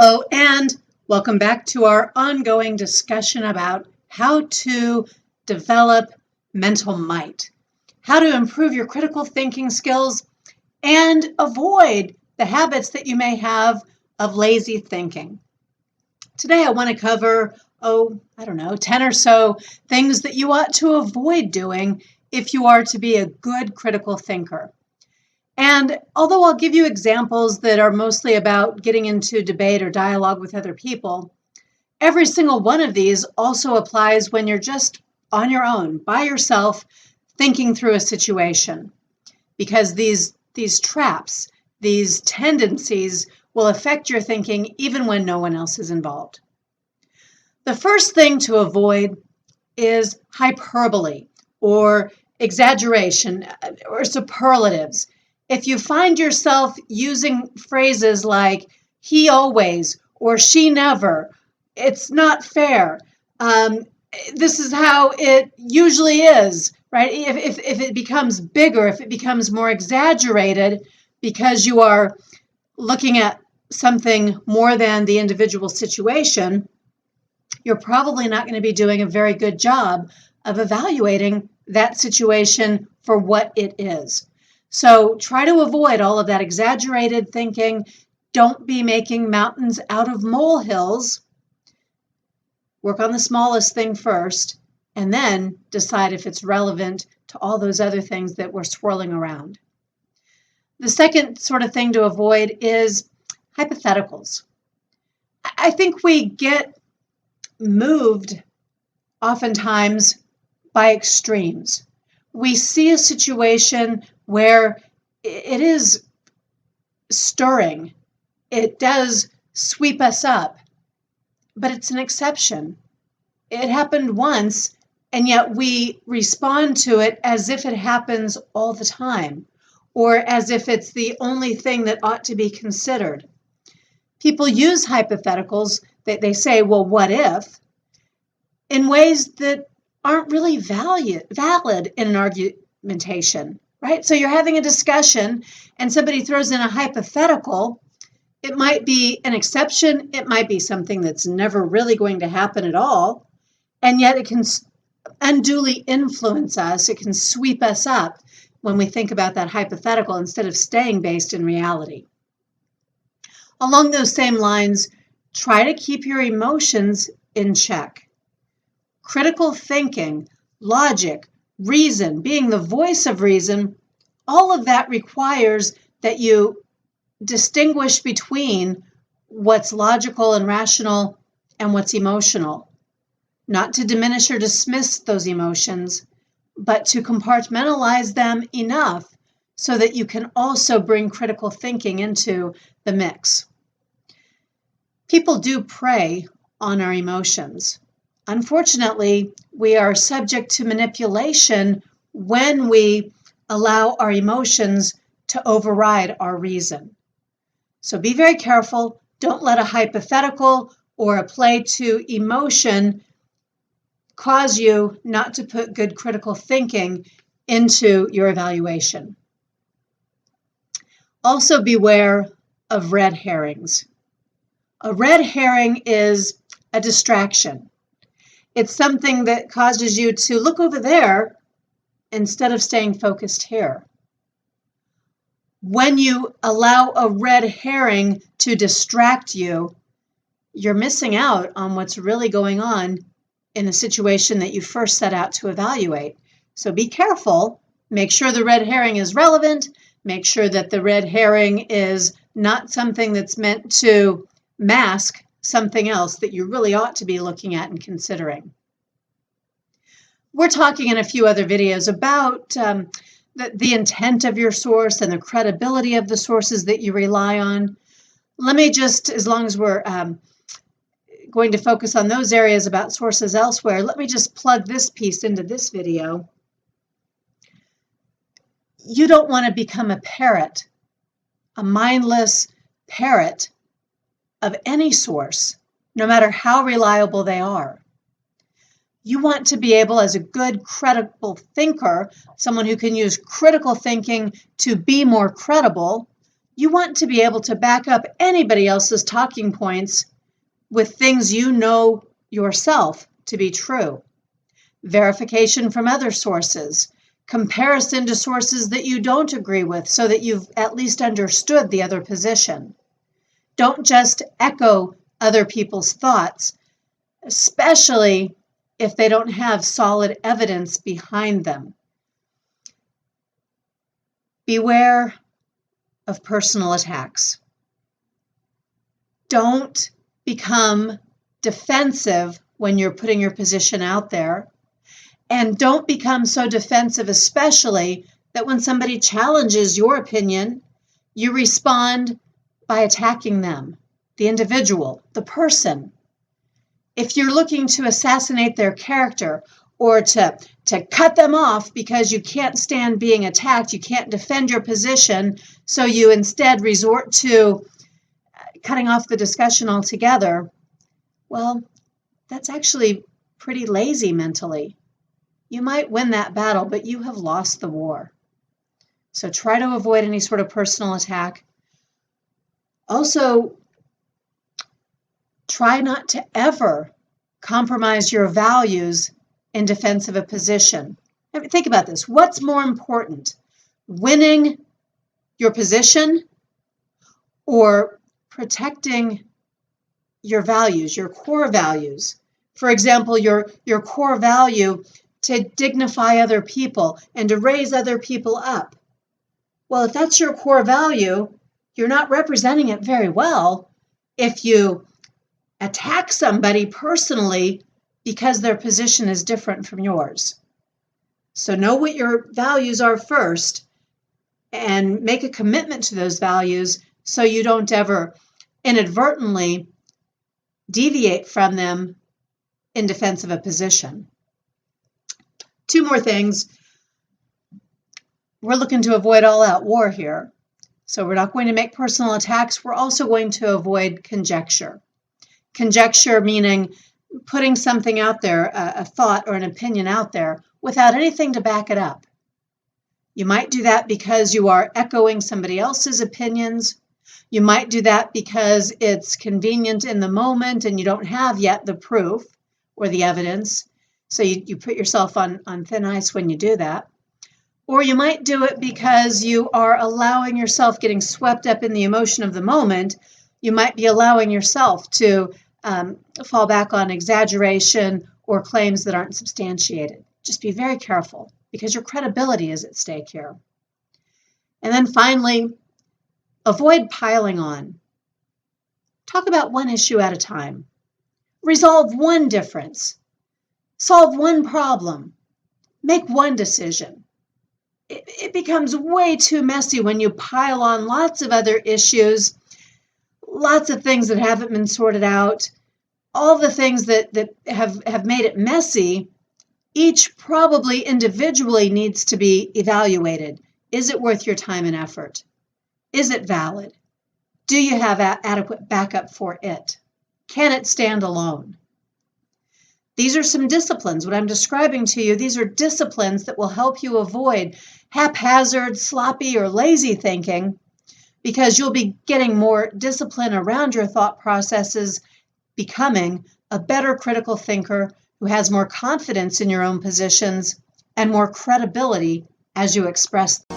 Hello, and welcome back to our ongoing discussion about how to develop mental might, how to improve your critical thinking skills, and avoid the habits that you may have of lazy thinking. Today, I want to cover, 10 or so things that you ought to avoid doing if you are to be a good critical thinker. And although I'll give you examples that are mostly about getting into debate or dialogue with other people, every single one of these also applies when you're just on your own, by yourself, thinking through a situation. Because these traps, these tendencies will affect your thinking even when no one else is involved. The first thing to avoid is hyperbole or exaggeration or superlatives. If you find yourself using phrases like he always or she never, it's not fair, this is how it usually is, right? If it becomes bigger, if it becomes more exaggerated because you are looking at something more than the individual situation, you're probably not going to be doing a very good job of evaluating that situation for what it is. So try to avoid all of that exaggerated thinking. Don't be making mountains out of molehills. Work on the smallest thing first, and then decide if it's relevant to all those other things that we're swirling around. The second sort of thing to avoid is hypotheticals. I think we get moved oftentimes by extremes. We see a situation where it is stirring. It does sweep us up, but it's an exception. It happened once, and yet we respond to it as if it happens all the time, or as if it's the only thing that ought to be considered. People use hypotheticals that they say, well, what if, in ways that aren't really valid in an argumentation, right? So you're having a discussion and somebody throws in a hypothetical. It might be an exception. It might be something that's never really going to happen at all. And yet it can unduly influence us. It can sweep us up when we think about that hypothetical instead of staying based in reality. Along those same lines, try to keep your emotions in check. Critical thinking, logic, reason, being the voice of reason, all of that requires that you distinguish between what's logical and rational and what's emotional. Not to diminish or dismiss those emotions, but to compartmentalize them enough so that you can also bring critical thinking into the mix. People do prey on our emotions. Unfortunately, we are subject to manipulation when we allow our emotions to override our reason. So be very careful. Don't let a hypothetical or a play to emotion cause you not to put good critical thinking into your evaluation. Also beware of red herrings. A red herring is a distraction. It's something that causes you to look over there instead of staying focused here. When you allow a red herring to distract you, you're missing out on what's really going on in the situation that you first set out to evaluate. So be careful. Make sure the red herring is relevant. Make sure that the red herring is not something that's meant to mask something else that you really ought to be looking at and considering. We're talking in a few other videos about the intent of your source and the credibility of the sources that you rely on. Let me just, as long as we're going to focus on those areas about sources elsewhere, let me just plug this piece into this video. You don't want to become a parrot, a mindless parrot of any source, no matter how reliable they are. You want to be able, as a good critical thinker, someone who can use critical thinking to be more credible, You want to be able to back up anybody else's talking points with things you know yourself to be true. Verification from other sources, comparison to sources that you don't agree with so that you've at least understood the other position. Don't just echo other people's thoughts, especially if they don't have solid evidence behind them. Beware of personal attacks. Don't become defensive when you're putting your position out there. And don't become so defensive, especially that when somebody challenges your opinion, you respond by attacking them, the individual, the person. If you're looking to assassinate their character or to cut them off because you can't stand being attacked, you can't defend your position, so you instead resort to cutting off the discussion altogether, well, that's actually pretty lazy mentally. You might win that battle, but you have lost the war. So try to avoid any sort of personal attack. Also, try not to ever compromise your values in defense of a position. I mean, think about this. What's more important, winning your position or protecting your values, your core values? For example, your core value to dignify other people and to raise other people up. Well, if that's your core value, you're not representing it very well if you attack somebody personally because their position is different from yours. So know what your values are first and make a commitment to those values so you don't ever inadvertently deviate from them in defense of a position. Two more things. We're looking to avoid all-out war here. So we're not going to make personal attacks. We're also going to avoid conjecture. Conjecture meaning putting something out there, a thought or an opinion out there without anything to back it up. You might do that because you are echoing somebody else's opinions. You might do that because it's convenient in the moment and you don't have yet the proof or the evidence. So you put yourself on thin ice when you do that. Or you might do it because you are allowing yourself getting swept up in the emotion of the moment. You might be allowing yourself to fall back on exaggeration or claims that aren't substantiated. Just be very careful because your credibility is at stake here. And then finally, avoid piling on. Talk about one issue at a time. Resolve one difference. Solve one problem. Make one decision. It becomes way too messy when you pile on lots of other issues, lots of things that haven't been sorted out, all the things that have made it messy. Each probably individually needs to be evaluated. Is it worth your time and effort? Is it valid? Do you have adequate backup for it? Can it stand alone? These are some disciplines. What I'm describing to you, these are disciplines that will help you avoid haphazard, sloppy, or lazy thinking because you'll be getting more discipline around your thought processes, becoming a better critical thinker who has more confidence in your own positions and more credibility as you express them.